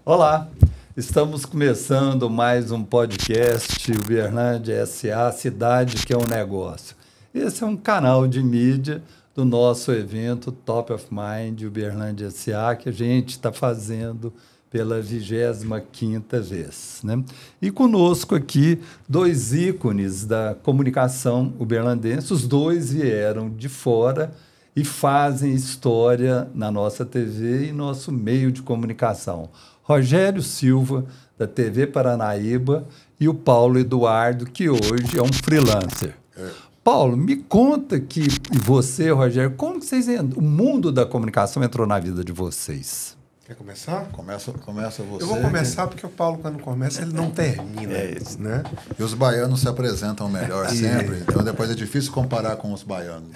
Olá, estamos começando mais um podcast Uberlândia S.A. Cidade que é um negócio. Esse é um canal de mídia do nosso evento Top of Mind Uberlândia S.A. que a gente está fazendo pela 25ª vez, né? E conosco aqui dois ícones da comunicação uberlandense, os dois vieram de fora e fazem história na nossa TV e nosso meio de comunicação. Rogério Silva, da TV Paranaíba, e o Paulo Eduardo, que hoje é um freelancer. Paulo, me conta que, e você, Rogério, como vocês, o mundo da comunicação entrou na vida de vocês? Quer começar? Começa você. Eu vou começar porque o Paulo, quando começa, ele não termina. Né? E os baianos se apresentam melhor sempre, então depois é difícil comparar com os baianos.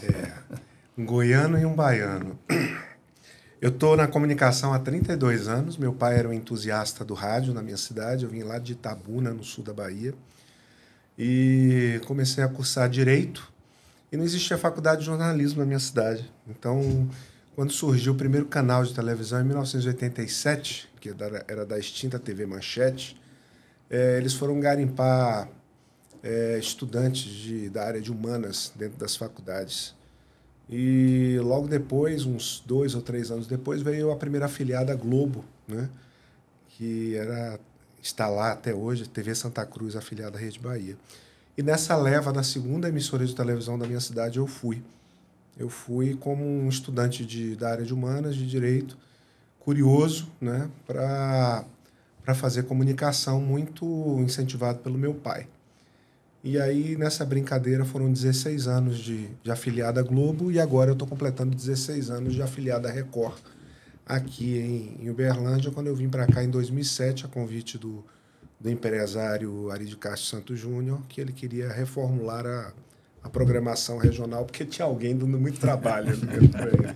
Um goiano e um baiano. Eu estou na comunicação há 32 anos. Meu pai era um entusiasta do rádio na minha cidade. Eu vim lá de Itabuna, no sul da Bahia. E comecei a cursar Direito. E não existia faculdade de jornalismo na minha cidade. Então, quando surgiu o primeiro canal de televisão, em 1987, que era da extinta TV Manchete, eles foram garimpar estudantes da área de humanas dentro das faculdades. E logo depois, uns 2 ou 3 anos depois, veio a primeira afiliada Globo, né? Que está lá até hoje, TV Santa Cruz, afiliada à Rede Bahia. E nessa leva da segunda emissora de televisão da minha cidade, eu fui. Eu fui como um estudante da área de humanas, de direito, curioso, né? Para fazer comunicação, muito incentivado pelo meu pai. E aí, nessa brincadeira, foram 16 anos de afiliada à Globo e agora eu estou completando 16 anos de afiliada à Record, aqui em Uberlândia, quando eu vim para cá em 2007, a convite do empresário Ari de Castro Santos Júnior, que ele queria reformular a programação regional, porque tinha alguém dando muito trabalho para ele.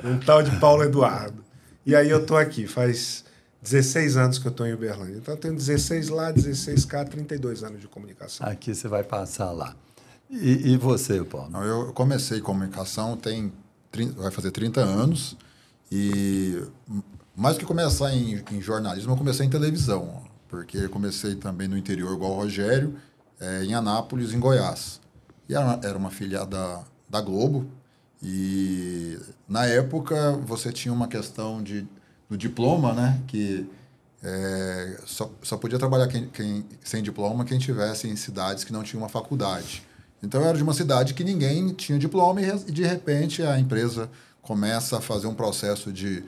Um tal de Paulo Eduardo. E aí eu estou aqui, faz 16 anos que eu estou em Uberlândia. Então, eu tenho 16 lá, 16 cá, 32 anos de comunicação. Aqui você vai passar lá. E você, Paulo? Não, eu comecei comunicação, vai fazer 30 anos. E mais do que começar em jornalismo, eu comecei em televisão. Porque eu comecei também no interior, igual o Rogério, em Anápolis, em Goiás. E era uma afiliada da Globo. E, na época, você tinha uma questão do diploma, né? Que só podia trabalhar sem diploma quem tivesse em cidades que não tinham uma faculdade. Então, eu era de uma cidade que ninguém tinha diploma e de repente, a empresa começa a fazer um processo de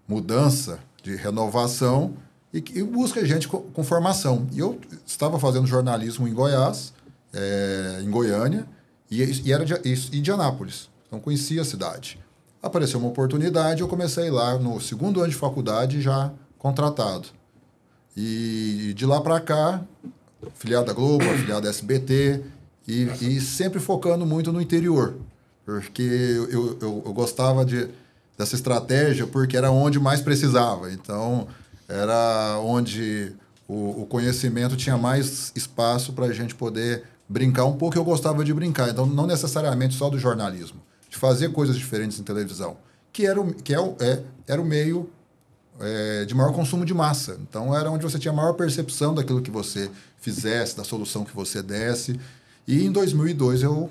mudança, de renovação e busca gente com formação. E eu estava fazendo jornalismo em Goiás, em Goiânia, e era de Anápolis. Então, conhecia a cidade. Apareceu uma oportunidade, eu comecei lá no segundo ano de faculdade, já contratado. E de lá para cá, afiliado à Globo, afiliado à SBT, e sempre focando muito no interior. Porque eu gostava dessa estratégia, porque era onde mais precisava. Então, era onde o conhecimento tinha mais espaço para a gente poder brincar um pouco. Eu gostava de brincar, então não necessariamente só do jornalismo. De fazer coisas diferentes em televisão, que era o meio de maior consumo de massa. Então, era onde você tinha maior percepção daquilo que você fizesse, da solução que você desse. E, em 2002, eu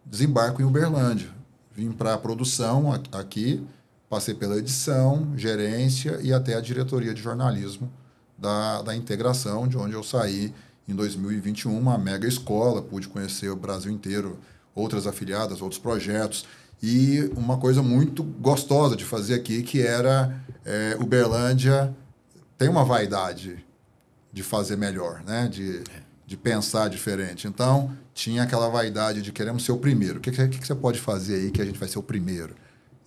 desembarco em Uberlândia. Vim para a produção aqui, passei pela edição, gerência e até a diretoria de jornalismo da Integração, de onde eu saí em 2021, uma mega escola, pude conhecer o Brasil inteiro, outras afiliadas, outros projetos, e uma coisa muito gostosa de fazer aqui, que era Uberlândia tem uma vaidade de fazer melhor, né? De pensar diferente. Então, tinha aquela vaidade de queremos ser o primeiro. O que você pode fazer aí que a gente vai ser o primeiro?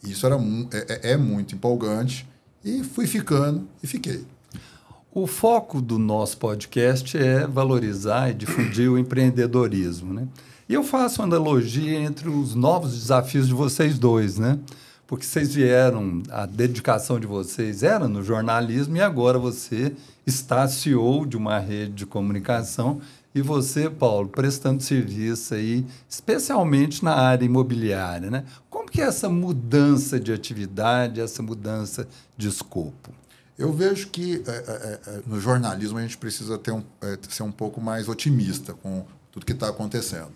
Isso é muito empolgante, e fui ficando e fiquei. O foco do nosso podcast é valorizar e difundir o empreendedorismo, né? E eu faço uma analogia entre os novos desafios de vocês dois, né? porque vocês vieram, a dedicação de vocês era no jornalismo e agora você está CEO de uma rede de comunicação e você, Paulo, prestando serviço aí, especialmente na área imobiliária, né? Como que é essa mudança de atividade, essa mudança de escopo? Eu vejo que no jornalismo a gente precisa ser um pouco mais otimista com tudo que está acontecendo.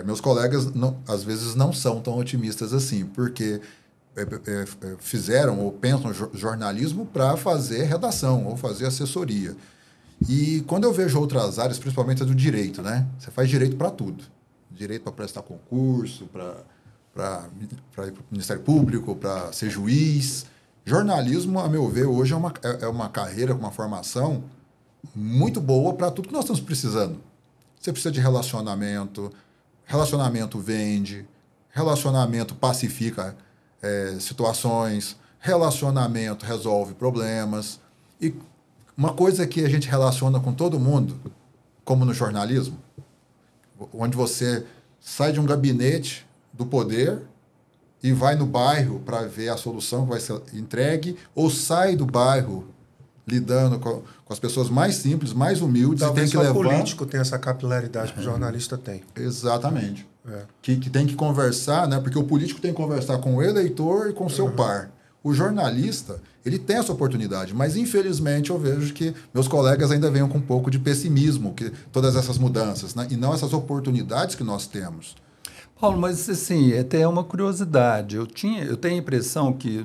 Meus colegas, às vezes, não são tão otimistas assim, porque fizeram ou pensam jornalismo para fazer redação ou fazer assessoria. E quando eu vejo outras áreas, principalmente a do direito, né? Você faz direito para tudo. Direito para prestar concurso, para ir para o Ministério Público, para ser juiz. Jornalismo, a meu ver, hoje é uma carreira, uma formação muito boa para tudo que nós estamos precisando. Você precisa de relacionamento, relacionamento vende, relacionamento pacifica situações, relacionamento resolve problemas. E uma coisa que a gente relaciona com todo mundo, como no jornalismo, onde você sai de um gabinete do poder e vai no bairro para ver a solução que vai ser entregue, ou sai do bairro lidando com as pessoas mais simples, mais humildes. Talvez e tem que só levar... o político tem essa capilaridade que o jornalista tem. Exatamente. Que tem que conversar, né? Porque o político tem que conversar com o eleitor e com o seu par. O jornalista, ele tem essa oportunidade, mas infelizmente eu vejo que meus colegas ainda vêm com um pouco de pessimismo, que todas essas mudanças, né? E não essas oportunidades que nós temos. Paulo, mas assim, até uma curiosidade. Eu tenho a impressão que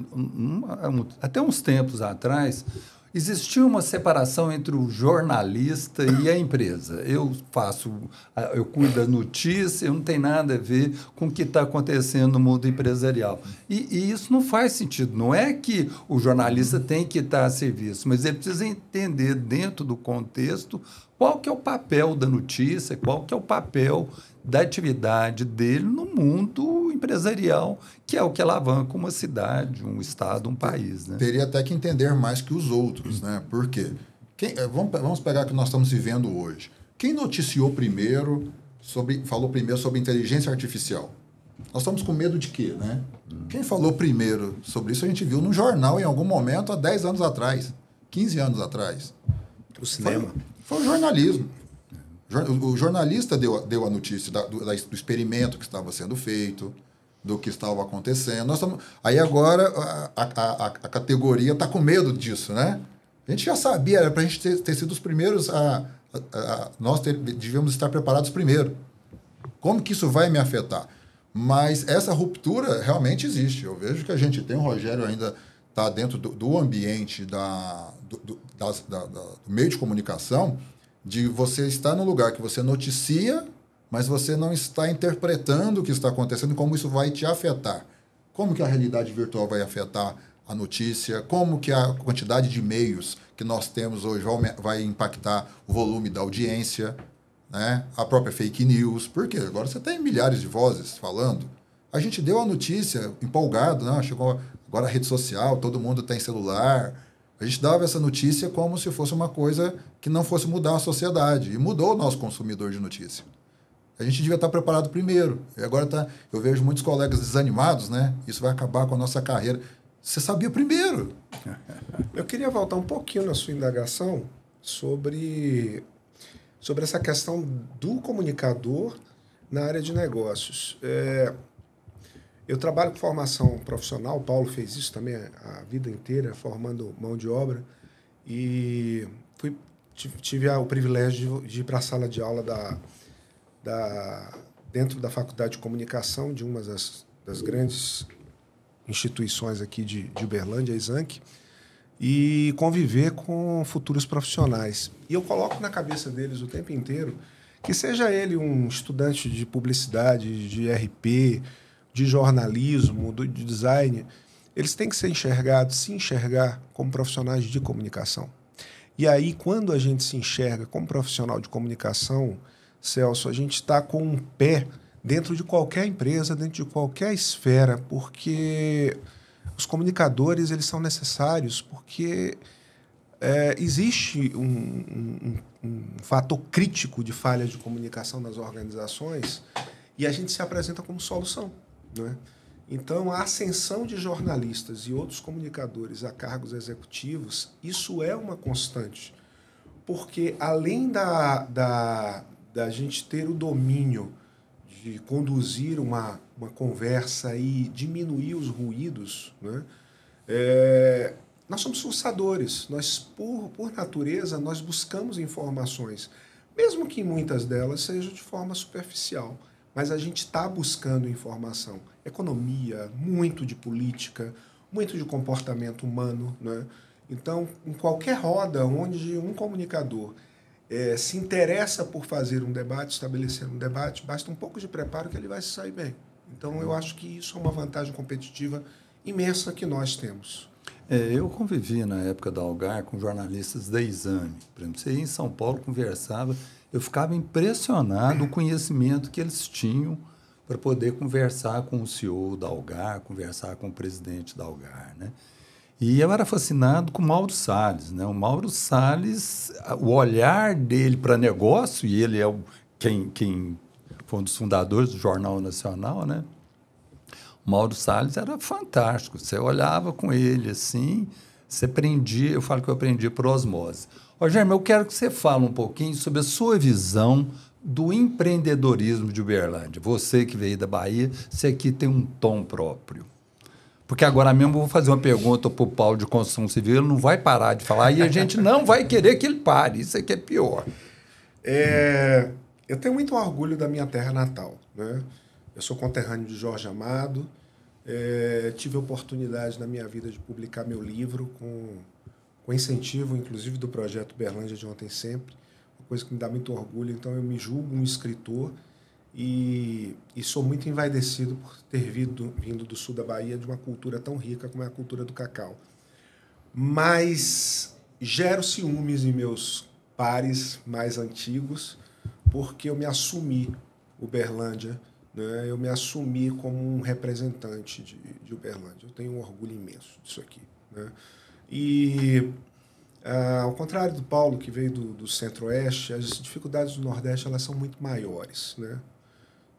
até uns tempos atrás existia uma separação entre o jornalista e a empresa. Eu cuido da notícia, não tem nada a ver com o que está acontecendo no mundo empresarial. E isso não faz sentido. Não é que o jornalista tem que estar a serviço, mas ele precisa entender dentro do contexto qual que é o papel da notícia, qual que é o papel da atividade dele no mundo empresarial, que é o que alavanca uma cidade, um estado, um país. Né? Teria até que entender mais que os outros, né? Por quê? Vamos pegar o que nós estamos vivendo hoje. Quem noticiou primeiro, falou primeiro sobre inteligência artificial? Nós estamos com medo de quê, né? Quem falou primeiro sobre isso a gente viu no jornal em algum momento há 10 anos atrás, 15 anos atrás. O cinema. Foi o jornalismo. O jornalista deu a notícia do experimento que estava sendo feito, do que estava acontecendo. Aí agora a categoria está com medo disso, né? A gente já sabia, era para a gente ter sido os primeiros nós devíamos estar preparados primeiro. Como que isso vai me afetar? Mas essa ruptura realmente existe. Eu vejo que a gente tem, o Rogério ainda está dentro do ambiente do meio de comunicação, de você estar num lugar que você noticia, mas você não está interpretando o que está acontecendo e como isso vai te afetar. Como que a realidade virtual vai afetar a notícia, como que a quantidade de e-mails que nós temos hoje vai impactar o volume da audiência, né? A própria fake news, porque agora você tem milhares de vozes falando. A gente deu a notícia empolgado, né? Chegou agora a rede social, todo mundo tem celular. A gente dava essa notícia como se fosse uma coisa que não fosse mudar a sociedade. E mudou o nosso consumidor de notícia. A gente devia estar preparado primeiro. E agora eu vejo muitos colegas desanimados, né? Isso vai acabar com a nossa carreira. Você sabia primeiro. Eu queria voltar um pouquinho na sua indagação sobre essa questão do comunicador na área de negócios. Eu trabalho com formação profissional, o Paulo fez isso também a vida inteira, formando mão de obra, e tive o privilégio de ir para a sala de aula dentro da Faculdade de Comunicação de uma das grandes instituições aqui de Uberlândia, a Exanc, e conviver com futuros profissionais. E eu coloco na cabeça deles o tempo inteiro que seja ele um estudante de publicidade, de RP, de jornalismo, de design, eles têm que se enxergar como profissionais de comunicação. E aí, quando a gente se enxerga como profissional de comunicação, Celso, a gente está com um pé dentro de qualquer empresa, dentro de qualquer esfera, porque os comunicadores eles são necessários, porque existe um fator crítico de falha de comunicação nas organizações e a gente se apresenta como solução. Não é? Então, a ascensão de jornalistas e outros comunicadores a cargos executivos, isso é uma constante. Porque, além da gente ter o domínio de conduzir uma conversa e diminuir os ruídos, né? Nós somos forçadores. Nós, por natureza, nós buscamos informações, mesmo que muitas delas sejam de forma superficial. Mas a gente está buscando informação. Economia, muito de política, muito de comportamento humano, né? Então, em qualquer roda onde um comunicador se interessa por fazer um debate, estabelecer um debate, basta um pouco de preparo que ele vai se sair bem. Então, eu acho que isso é uma vantagem competitiva imensa que nós temos. Eu convivi, na época da Algar, com jornalistas da Exame. Por exemplo, você ia em São Paulo, conversava, eu ficava impressionado com o conhecimento que eles tinham para poder conversar com o CEO da Algar, conversar com o presidente da Algar, né? E eu era fascinado com o Mauro Salles, né? O Mauro Salles, o olhar dele para negócio, e ele é quem foi um dos fundadores do Jornal Nacional, né? O Mauro Salles era fantástico. Você olhava com ele assim, você aprendia, eu falo que eu aprendi por osmose. Germa, eu quero que você fale um pouquinho sobre a sua visão do empreendedorismo de Uberlândia. Você que veio da Bahia, você aqui tem um tom próprio. Porque agora mesmo eu vou fazer uma pergunta para o Paulo de Construção Civil, ele não vai parar de falar e a gente não vai querer que ele pare. Isso aqui é pior. Eu tenho muito orgulho da minha terra natal, né? Eu sou conterrâneo de Jorge Amado, tive a oportunidade na minha vida de publicar meu livro com incentivo, inclusive, do projeto Uberlândia de Ontem Sempre, uma coisa que me dá muito orgulho. Então, eu me julgo um escritor e sou muito envaidecido por ter vindo do sul da Bahia, de uma cultura tão rica como é a cultura do cacau. Mas gero ciúmes em meus pares mais antigos, porque eu me assumi Uberlândia, né? Eu me assumi como um representante de Uberlândia. Eu tenho um orgulho imenso disso aqui, né? E, ao contrário do Paulo, que veio do Centro-Oeste, as dificuldades do Nordeste elas são muito maiores, né?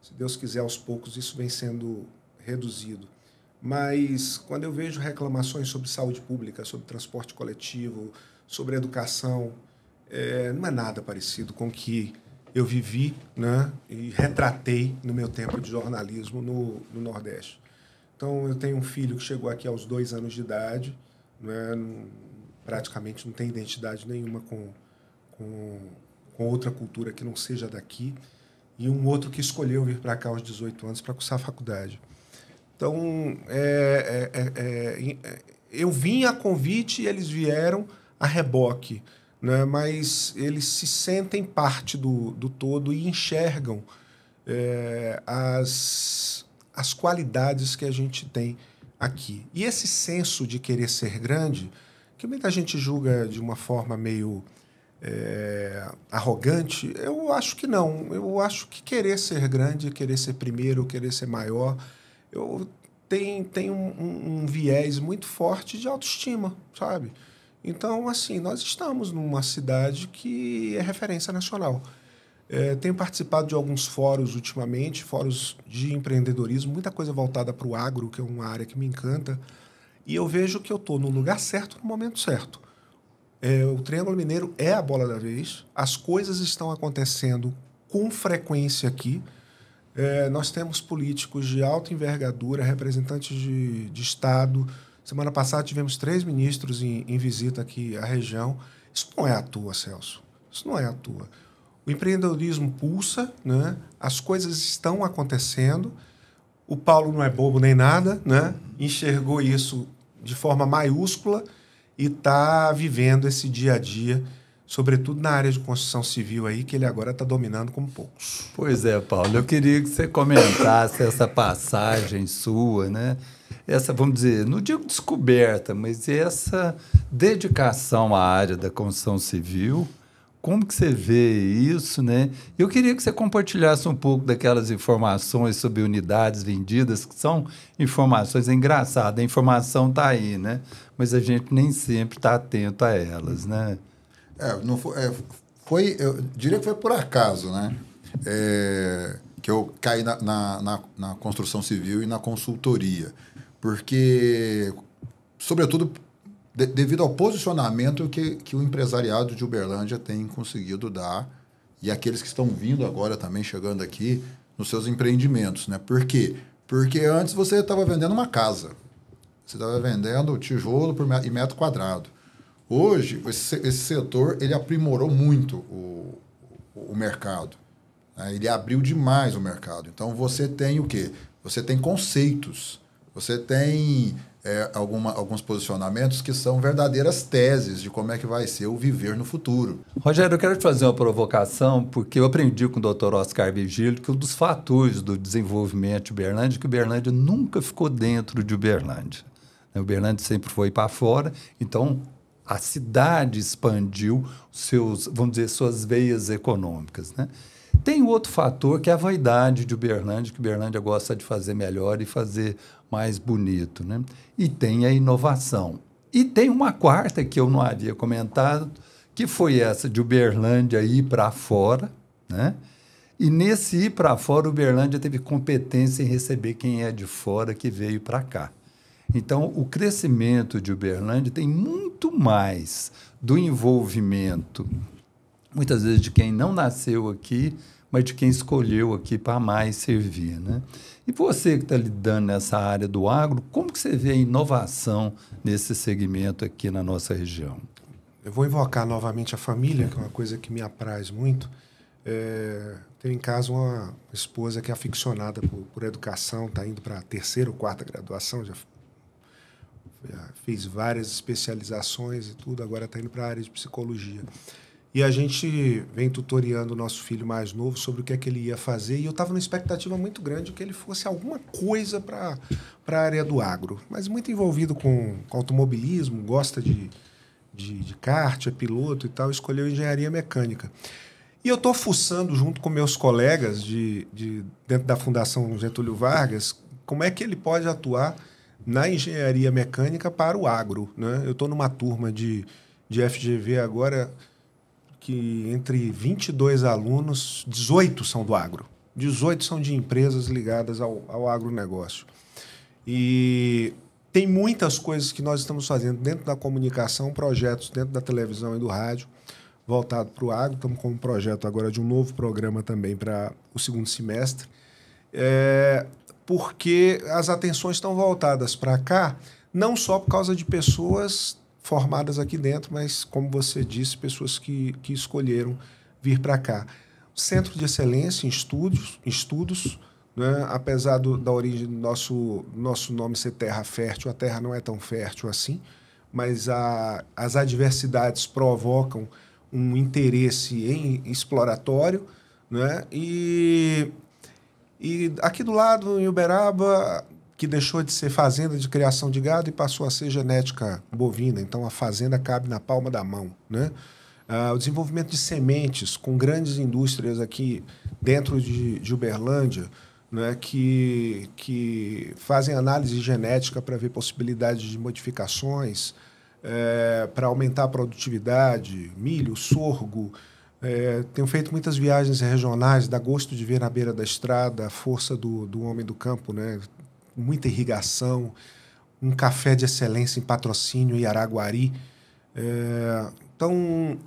Se Deus quiser, aos poucos, isso vem sendo reduzido. Mas, quando eu vejo reclamações sobre saúde pública, sobre transporte coletivo, sobre educação, não é nada parecido com o que eu vivi, né, e retratei no meu tempo de jornalismo no Nordeste. Então, eu tenho um filho que chegou aqui aos 2 anos de idade, né, praticamente não tem identidade nenhuma com outra cultura que não seja daqui, e um outro que escolheu vir para cá aos 18 anos para cursar a faculdade. Então, eu vim a convite e eles vieram a reboque, né? Mas eles se sentem parte do todo e enxergam as qualidades que a gente tem aqui. E esse senso de querer ser grande, que muita gente julga de uma forma meio arrogante, eu acho que não. Eu acho que querer ser grande, querer ser primeiro, querer ser maior, tem um viés muito forte de autoestima, sabe? Então, assim, nós estamos numa cidade que é referência nacional. Tenho participado de alguns fóruns ultimamente, fóruns de empreendedorismo, muita coisa voltada para o agro, que é uma área que me encanta, e eu vejo que eu estou no lugar certo, no momento certo. O Triângulo Mineiro é a bola da vez, as coisas estão acontecendo com frequência aqui. Nós temos políticos de alta envergadura, representantes de Estado. Semana passada tivemos 3 ministros em visita aqui à região. Isso não é à toa, Celso. Isso não é à toa. O empreendedorismo pulsa, né? As coisas estão acontecendo. O Paulo não é bobo nem nada, né? Enxergou isso de forma maiúscula e está vivendo esse dia a dia, sobretudo na área de construção civil aí, que ele agora está dominando como poucos. Pois é, Paulo, eu queria que você comentasse essa passagem sua, né? Essa, vamos dizer, não digo descoberta, mas essa dedicação à área da construção civil, como que você vê isso, né? Eu queria que você compartilhasse um pouco daquelas informações sobre unidades vendidas, que são informações engraçadas, a informação está aí, né? Mas a gente nem sempre está atento a elas, né? Eu diria que foi por acaso, né? que eu caí na construção civil e na consultoria. Porque, sobretudo, devido ao posicionamento que o empresariado de Uberlândia tem conseguido dar, e aqueles que estão vindo agora também, chegando aqui, nos seus empreendimentos, né? Por quê? Porque antes você estava vendendo uma casa. Você estava vendendo tijolo e metro quadrado. Hoje, esse setor ele aprimorou muito o mercado. Né? Ele abriu demais o mercado. Então, você tem o quê? Você tem conceitos. Você tem alguns posicionamentos que são verdadeiras teses de como é que vai ser o viver no futuro. Rogério, eu quero te fazer uma provocação, porque eu aprendi com o Dr. Oscar Virgílio que um dos fatores do desenvolvimento de Uberlândia é que Uberlândia nunca ficou dentro de Uberlândia. Uberlândia sempre foi para fora, então a cidade expandiu suas veias econômicas, né? Tem outro fator que é a vaidade de Uberlândia, que Uberlândia gosta de fazer melhor e fazer mais bonito, né? E tem a inovação. E tem uma quarta que eu não havia comentado, que foi essa de Uberlândia ir para fora, né? E nesse ir para fora, Uberlândia teve competência em receber quem é de fora que veio para cá. Então, o crescimento de Uberlândia tem muito mais do envolvimento, muitas vezes de quem não nasceu aqui, mas de quem escolheu aqui para mais servir, né? E você que está lidando nessa área do agro, como que você vê a inovação nesse segmento aqui na nossa região? Eu vou invocar novamente a família, que é uma coisa que me apraz muito. Tenho em casa uma esposa que é aficionada por educação, está indo para a 3ª ou 4ª graduação, já fez várias especializações e tudo, agora está indo para a área de psicologia. E a gente vem tutoriando o nosso filho mais novo sobre o que é que ele ia fazer, e eu estava numa expectativa muito grande de que ele fosse alguma coisa para a área do agro, mas muito envolvido com automobilismo, gosta de kart, é piloto e tal, escolheu engenharia mecânica. E eu estou fuçando junto com meus colegas dentro da Fundação Getúlio Vargas como é que ele pode atuar na engenharia mecânica para o agro, né? Eu estou numa turma de FGV agora que entre 22 alunos, 18 são do agro. 18 são de empresas ligadas ao agronegócio. E tem muitas coisas que nós estamos fazendo dentro da comunicação, projetos dentro da televisão e do rádio, voltado para o agro. Estamos com um projeto agora de um novo programa também para o 2º semestre. Porque as atenções estão voltadas para cá, não só por causa de pessoas formadas aqui dentro, mas, como você disse, pessoas que escolheram vir para cá. Centro de excelência em estudos, né? Apesar da origem do nosso nome ser terra fértil, a terra não é tão fértil assim, mas as adversidades provocam um interesse exploratório, né? E aqui do lado, em Uberaba, que deixou de ser fazenda de criação de gado e passou a ser genética bovina. Então, a fazenda cabe na palma da mão, né? O desenvolvimento de sementes com grandes indústrias aqui dentro de Uberlândia, né, que fazem análise genética para ver possibilidades de modificações, para aumentar a produtividade, milho, sorgo. Tenho feito muitas viagens regionais, dá gosto de ver na beira da estrada a força do homem do campo, né? Muita irrigação, um café de excelência em Patrocínio e Araguari. Então,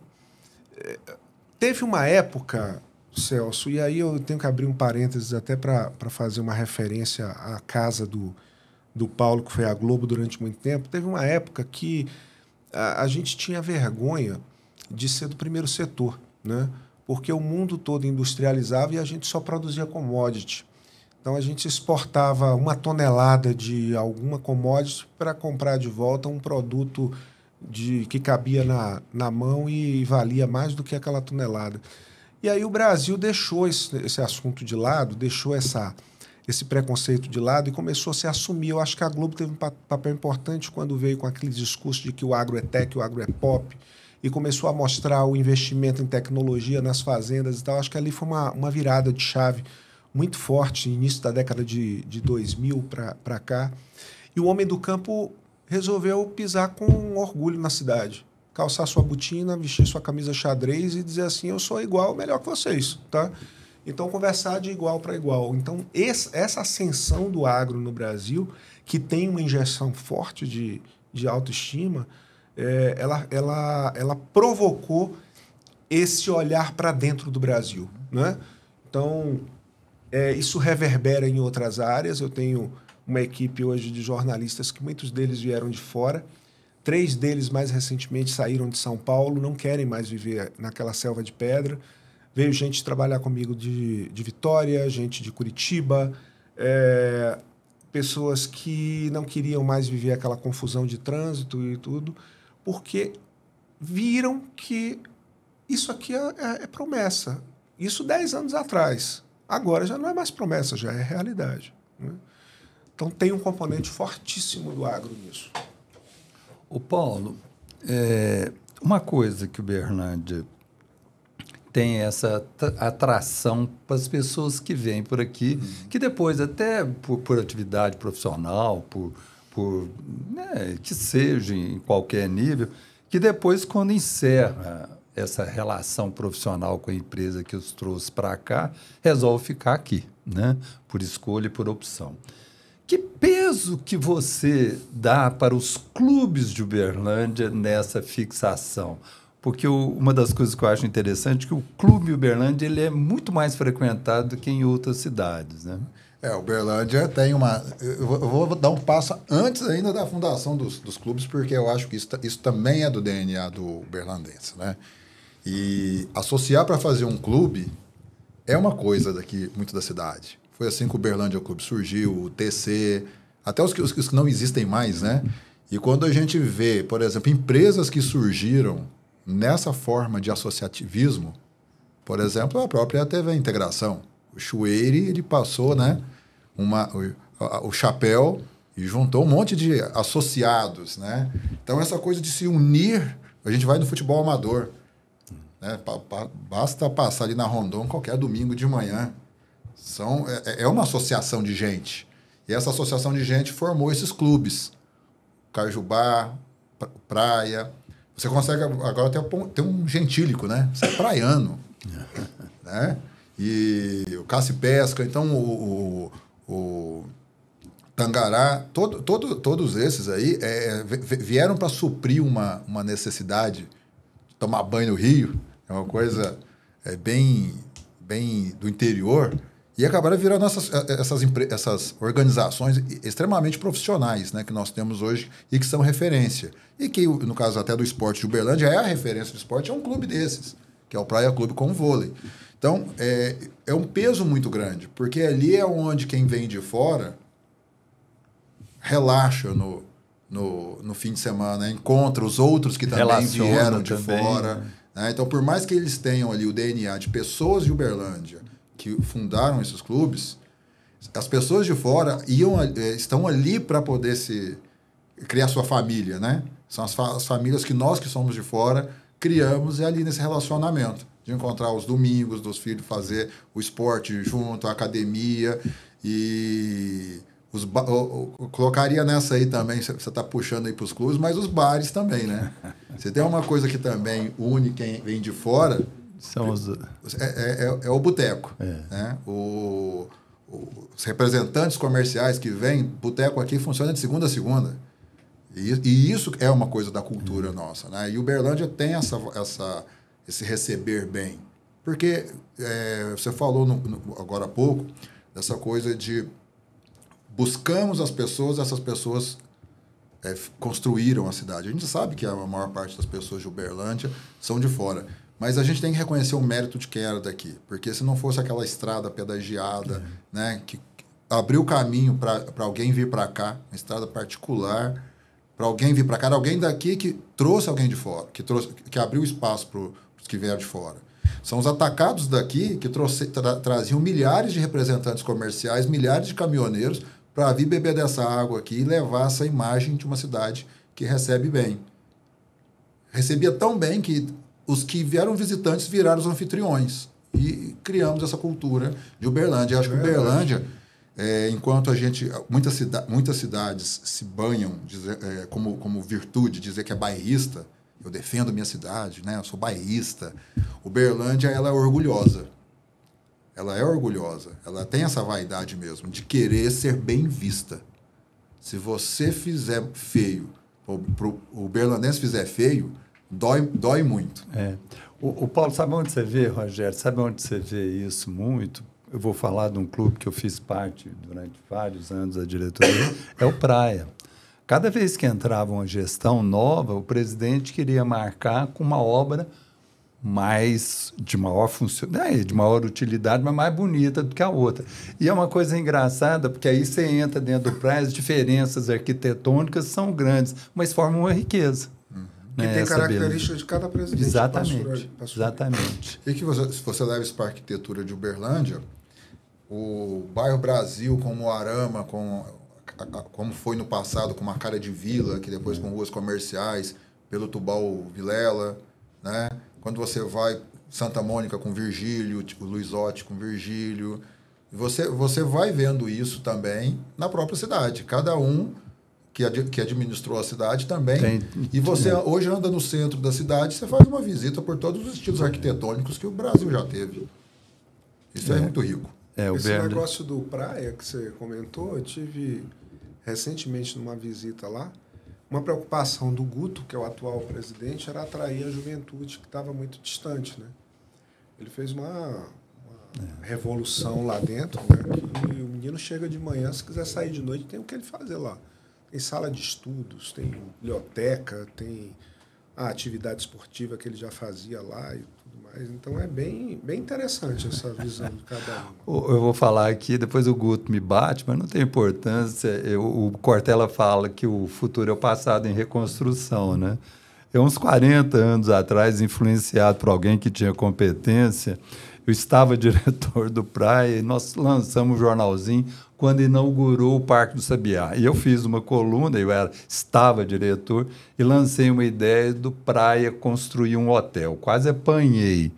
teve uma época, Celso, e aí eu tenho que abrir um parênteses até para fazer uma referência à casa do Paulo, que foi a Globo durante muito tempo. Teve uma época que a gente tinha vergonha de ser do primeiro setor, né? Porque o mundo todo industrializava e a gente só produzia commodity. Então, a gente exportava 1 tonelada de alguma commodity para comprar de volta um produto que cabia na mão e valia mais do que aquela tonelada. E aí o Brasil deixou esse assunto de lado, deixou esse preconceito de lado e começou a se assumir. Eu acho que a Globo teve um papel importante quando veio com aquele discurso de que o agro é tech, o agro é pop, e começou a mostrar o investimento em tecnologia nas fazendas e tal. Acho que ali foi uma virada de chave muito forte, início da década de 2000 para cá. E o homem do campo resolveu pisar com orgulho na cidade. Calçar sua botina, vestir sua camisa xadrez e dizer assim, eu sou igual, melhor que vocês, tá? Então, conversar de igual para igual. Então, essa ascensão do agro no Brasil, que tem uma injeção forte de autoestima, ela provocou esse olhar para dentro do Brasil, né? Então, isso reverbera em outras áreas. Eu tenho uma equipe hoje de jornalistas que muitos deles vieram de fora. 3 deles, mais recentemente, saíram de São Paulo, não querem mais viver naquela selva de pedra. Veio gente trabalhar comigo de Vitória, gente de Curitiba, pessoas que não queriam mais viver aquela confusão de trânsito e tudo, porque viram que isso aqui é promessa. Isso 10 anos atrás. Agora já não é mais promessa, já é realidade, né? Então tem um componente fortíssimo do agro nisso. O Paulo, uma coisa que o Uberlândia tem essa atração para as pessoas que vêm por aqui, que depois, até por atividade profissional, né, que seja em qualquer nível, que depois, quando encerra essa relação profissional com a empresa que os trouxe para cá, resolve ficar aqui, né, por escolha e por opção. Que peso que você dá para os clubes de Uberlândia nessa fixação? Porque uma das coisas que eu acho interessante é que o Clube Uberlândia ele é muito mais frequentado do que em outras cidades, né? Uberlândia tem uma... Eu vou dar um passo antes ainda da fundação dos clubes, porque eu acho que isso também é do DNA do uberlandense, né? E associar para fazer um clube é uma coisa daqui, muito da cidade. Foi assim que o Uberlândia Clube surgiu, o TC, até os que não existem mais, né? E quando a gente vê, por exemplo, empresas que surgiram nessa forma de associativismo, por exemplo, a própria TV Integração. O Chueire, ele passou, né, o chapéu e juntou um monte de associados, né? Então, essa coisa de se unir, a gente vai no futebol amador, né? Basta passar ali na Rondon qualquer domingo de manhã. É uma associação de gente. E essa associação de gente formou esses clubes. Cajubá, Praia. Você consegue agora ter um gentílico, né? Você é praiano. Né? E o caça e pesca. Então, o Tangará, todos esses aí vieram para suprir uma necessidade de tomar banho no rio. É uma coisa bem do interior. E acabaram virando essas organizações extremamente profissionais, né, que nós temos hoje e que são referência. E que, no caso até do esporte de Uberlândia, a referência do esporte é um clube desses, que é o Praia Clube com vôlei. Então, é um peso muito grande, porque ali é onde quem vem de fora relaxa no fim de semana, encontra os outros que também vieram de fora. Né? Então, por mais que eles tenham ali o DNA de pessoas de Uberlândia, que fundaram esses clubes, as pessoas de fora estão ali para poder criar sua família, né? São as famílias que nós que somos de fora criamos ali nesse relacionamento, de encontrar os domingos dos filhos, fazer o esporte junto, a academia e eu colocaria nessa aí também, você está puxando aí para os clubes, mas os bares também, né? Você tem uma coisa que também une quem vem de fora, é o boteco. Né? Os representantes comerciais que vêm, boteco aqui funciona de segunda a segunda. E isso é uma coisa da cultura nossa. Né? E Uberlândia tem esse receber bem. Porque você falou agora há pouco dessa coisa de buscamos as pessoas, essas pessoas construíram a cidade. A gente sabe que a maior parte das pessoas de Uberlândia são de fora. Mas a gente tem que reconhecer o mérito de quem era daqui. Porque se não fosse aquela estrada pedagiada, né, que abriu o caminho para alguém vir para cá, uma estrada particular, para alguém vir para cá, era alguém daqui que trouxe alguém de fora, que abriu espaço para os que vieram de fora. São os atacados daqui que traziam milhares de representantes comerciais, milhares de caminhoneiros para vir beber dessa água aqui e levar essa imagem de uma cidade que recebe bem. Recebia tão bem que os que vieram visitantes viraram os anfitriões. E criamos essa cultura de Uberlândia. Eu acho que Uberlândia, enquanto a gente... Muitas cidades se banham como virtude, dizer que é bairrista. Eu defendo minha cidade, né? Eu sou bairrista. Uberlândia, ela é orgulhosa. ela é orgulhosa, ela tem essa vaidade mesmo, de querer ser bem vista. Se você fizer feio, o berlandense fizer feio, dói muito. O Paulo, sabe onde você vê, Rogério? Sabe onde você vê isso muito? Eu vou falar de um clube que eu fiz parte durante vários anos da diretoria, é o Praia. Cada vez que entrava uma gestão nova, o presidente queria marcar com uma obra de maior utilidade, mas mais bonita do que a outra. E é uma coisa engraçada, porque aí você entra dentro do Praia, as diferenças arquitetônicas são grandes, mas formam uma riqueza. Que tem características de cada presidente. Exatamente. Exatamente. E que se você leva isso para a arquitetura de Uberlândia, o bairro Brasil, como o Arama, como foi no passado, com uma cara de vila, que depois com ruas comerciais, pelo Tubal Vilela, né? Quando você vai Santa Mônica com Virgílio, tipo Luizotti com Virgílio, você vai vendo isso também na própria cidade. Cada um que administrou a cidade também. E você hoje anda no centro da cidade, você faz uma visita por todos os estilos arquitetônicos que o Brasil já teve. Isso é muito rico. Esse negócio do Praia que você comentou, eu tive recentemente numa visita lá. Uma preocupação do Guto, que é o atual presidente, era atrair a juventude que estava muito distante, né? Ele fez uma revolução lá dentro, né? Que o menino chega de manhã, se quiser sair de noite, tem o que ele fazer lá. Tem sala de estudos, tem biblioteca, tem a atividade esportiva que ele já fazia lá e tudo mais. Então é bem interessante essa visão de cada um. Eu vou falar aqui, depois o Guto me bate, mas não tem importância. O Cortella fala que o futuro é o passado em reconstrução, né? Uns 40 anos atrás, influenciado por alguém que tinha competência, eu estava diretor do Praia e nós lançamos um jornalzinho quando inaugurou o Parque do Sabiá. E eu fiz uma coluna, estava diretor, e lancei uma ideia do Praia construir um hotel. Quase apanhei.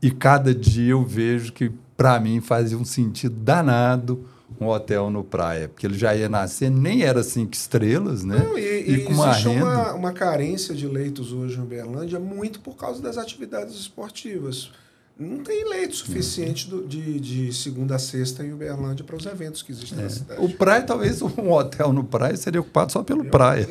E cada dia eu vejo que, para mim, fazia um sentido danado um hotel no Praia, porque ele já ia nascer, nem era 5 estrelas, né? Não, e com uma existe renda... uma carência de leitos hoje em Uberlândia muito por causa das atividades esportivas. Não tem leito suficiente de segunda a sexta em Uberlândia para os eventos que existem na cidade. O Praia, talvez um hotel no Praia seria ocupado só pelo Praia.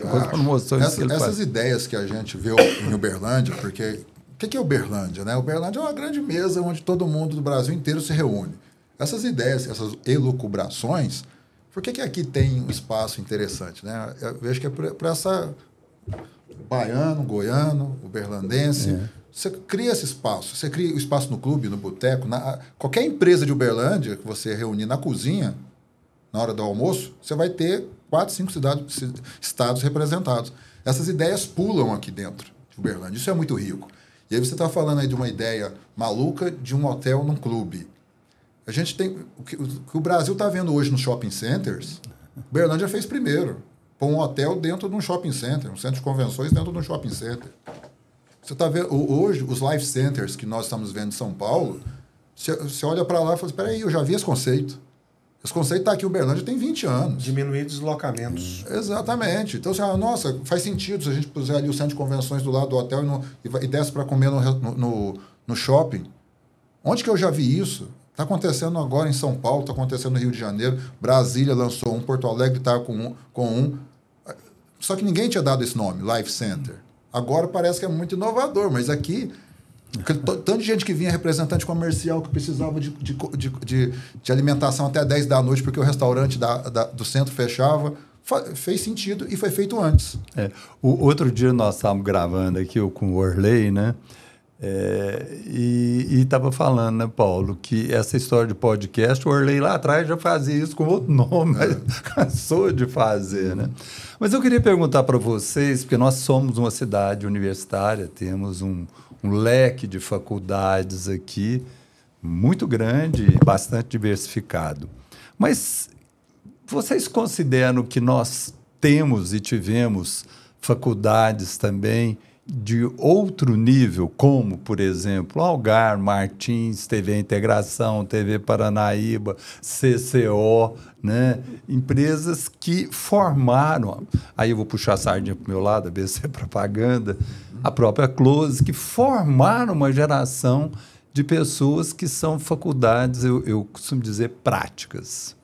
Essas ideias que a gente vê em Uberlândia, porque o que é Uberlândia, né? Uberlândia é uma grande mesa onde todo mundo do Brasil inteiro se reúne. Essas ideias, essas elucubrações, por que aqui tem um espaço interessante, né? Eu vejo que é para essa baiano, goiano, uberlandense. Você cria esse espaço. Você cria o espaço no clube, no boteco. Qualquer empresa de Uberlândia que você reunir na cozinha, na hora do almoço, você vai ter 4, 5 estados representados. Essas ideias pulam aqui dentro de Uberlândia. Isso é muito rico. E aí você está falando aí de uma ideia maluca de um hotel num clube. A gente tem... O que o Brasil está vendo hoje nos shopping centers, Uberlândia fez primeiro. Pôr um hotel dentro de um shopping center, um centro de convenções dentro de um shopping center. Você está vendo, hoje, os life centers que nós estamos vendo em São Paulo, você olha para lá e fala, espera aí, eu já vi esse conceito. Esse conceito está aqui em Uberlândia tem 20 anos. Diminuir deslocamentos. Exatamente. Então, você fala, nossa, faz sentido se a gente puser ali o centro de convenções do lado do hotel e desce para comer no shopping. Onde que eu já vi isso? Está acontecendo agora em São Paulo, está acontecendo no Rio de Janeiro, Brasília lançou um, Porto Alegre está com um. Só que ninguém tinha dado esse nome, Life Center. Agora parece que é muito inovador, mas aqui, tanto de gente que vinha representante comercial que precisava de alimentação até 10 da noite porque o restaurante do centro fechava, fez sentido e foi feito antes. O outro dia nós estávamos gravando aqui com o Orley, né? E estava falando, né, Paulo, que essa história de podcast, o Orley lá atrás já fazia isso com outro nome, mas cansou de fazer, né? Mas eu queria perguntar para vocês, porque nós somos uma cidade universitária, temos um leque de faculdades aqui muito grande e bastante diversificado. Mas vocês consideram que nós temos e tivemos faculdades também de outro nível, como, por exemplo, Algar, Martins, TV Integração, TV Paranaíba, CCO, né? Empresas que formaram, aí eu vou puxar a sardinha para o meu lado, a BC Propaganda, a própria Close, que formaram uma geração de pessoas que são faculdades, eu costumo dizer, práticas.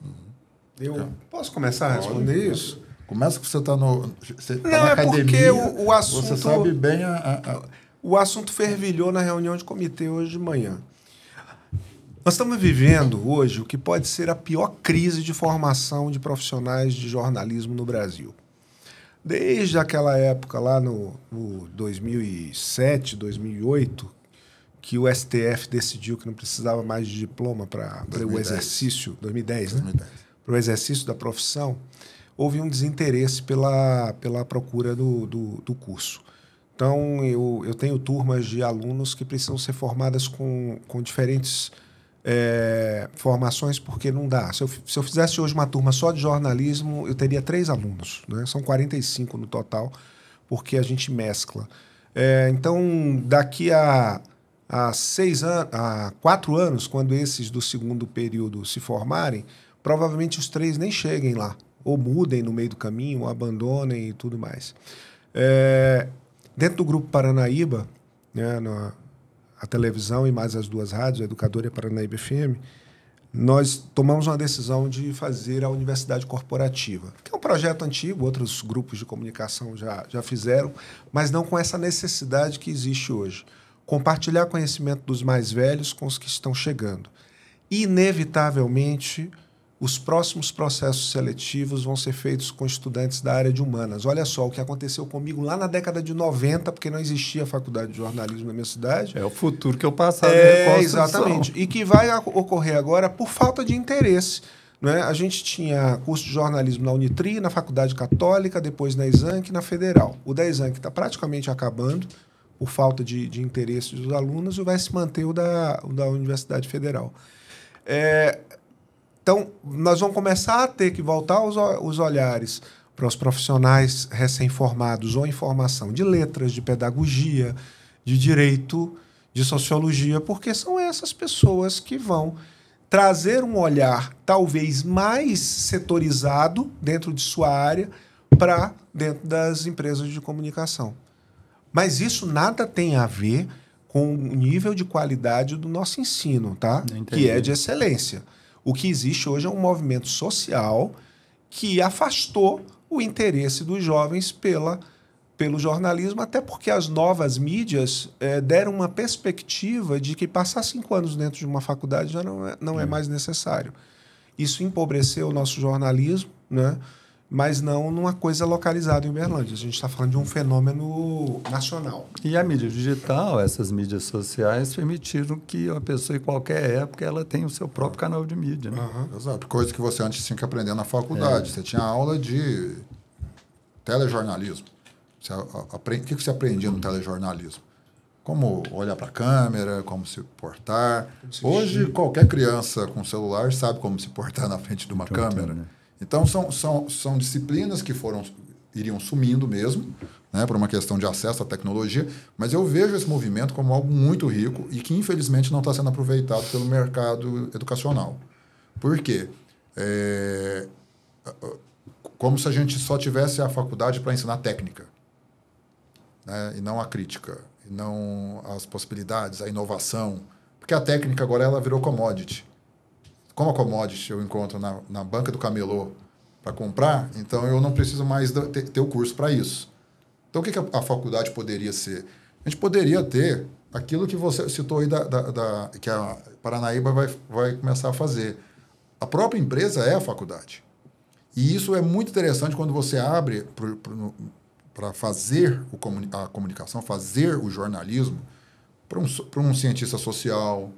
Eu posso começar a responder isso? Começa que você está Não, na é academia, porque o assunto... você sabe bem O assunto fervilhou na reunião de comitê hoje de manhã. Nós estamos vivendo hoje o que pode ser a pior crise de formação de profissionais de jornalismo no Brasil. Desde aquela época, lá no 2007, 2008, que o STF decidiu que não precisava mais de diploma para o exercício... 2010, né? 2010. Para o exercício da profissão, houve um desinteresse pela procura do curso. Então, eu tenho turmas de alunos que precisam ser formadas com diferentes formações, porque não dá. Se eu fizesse hoje uma turma só de jornalismo, eu teria 3 alunos, né? São 45 no total, porque a gente mescla. Então, daqui a 4 anos, quando esses do segundo período se formarem, provavelmente os 3 nem cheguem lá, ou mudem no meio do caminho, ou abandonem e tudo mais. Dentro do Grupo Paranaíba, né, a televisão e mais as 2 rádios, a Educadora e a Paranaíba FM, nós tomamos uma decisão de fazer a Universidade Corporativa, que é um projeto antigo, outros grupos de comunicação já fizeram, mas não com essa necessidade que existe hoje. Compartilhar conhecimento dos mais velhos com os que estão chegando. Inevitavelmente, os próximos processos seletivos vão ser feitos com estudantes da área de humanas. Olha só o que aconteceu comigo lá na década de 90, porque não existia faculdade de jornalismo na minha cidade. É o futuro que eu passava na reconstrução. Exatamente. E que vai ocorrer agora por falta de interesse. Né? A gente tinha curso de jornalismo na Unitri, na Faculdade Católica, depois na Exanc e na Federal. O da Exanc está praticamente acabando por falta de interesse dos alunos e vai se manter o da Universidade Federal. Então, nós vamos começar a ter que voltar os olhares para os profissionais recém-formados ou em formação de letras, de pedagogia, de direito, de sociologia, porque são essas pessoas que vão trazer um olhar talvez mais setorizado dentro de sua área para dentro das empresas de comunicação. Mas isso nada tem a ver com o nível de qualidade do nosso ensino, tá? Que é de excelência. O que existe hoje é um movimento social que afastou o interesse dos jovens pelo jornalismo, até porque as novas mídias deram uma perspectiva de que passar 5 anos dentro de uma faculdade já não é mais necessário. Isso empobreceu o nosso jornalismo, né? Mas não numa coisa localizada em Uberlândia. A gente está falando de um fenômeno nacional. E a mídia digital, essas mídias sociais, permitiram que a pessoa, em qualquer época, ela tenha o seu próprio canal de mídia. Né? Exato. Coisa que você antes tinha que aprender na faculdade. Você tinha aula de telejornalismo. O que você aprendia no telejornalismo? Como olhar para a câmera, como se portar. Hoje, qualquer criança com celular sabe como se portar na frente de uma câmera. Né? Então, são disciplinas que iriam sumindo mesmo, né, por uma questão de acesso à tecnologia, mas eu vejo esse movimento como algo muito rico e que, infelizmente, não está sendo aproveitado pelo mercado educacional. Por quê? Como se a gente só tivesse a faculdade para ensinar técnica, né, e não a crítica, e não as possibilidades, a inovação, porque a técnica agora ela virou commodity. Como a commodity eu encontro na banca do camelô para comprar, então eu não preciso mais ter o curso para isso. Então, o que a faculdade poderia ser? A gente poderia ter aquilo que você citou aí que a Paranaíba vai começar a fazer. A própria empresa é a faculdade. E isso é muito interessante quando você abre para fazer a comunicação, fazer o jornalismo para um cientista social.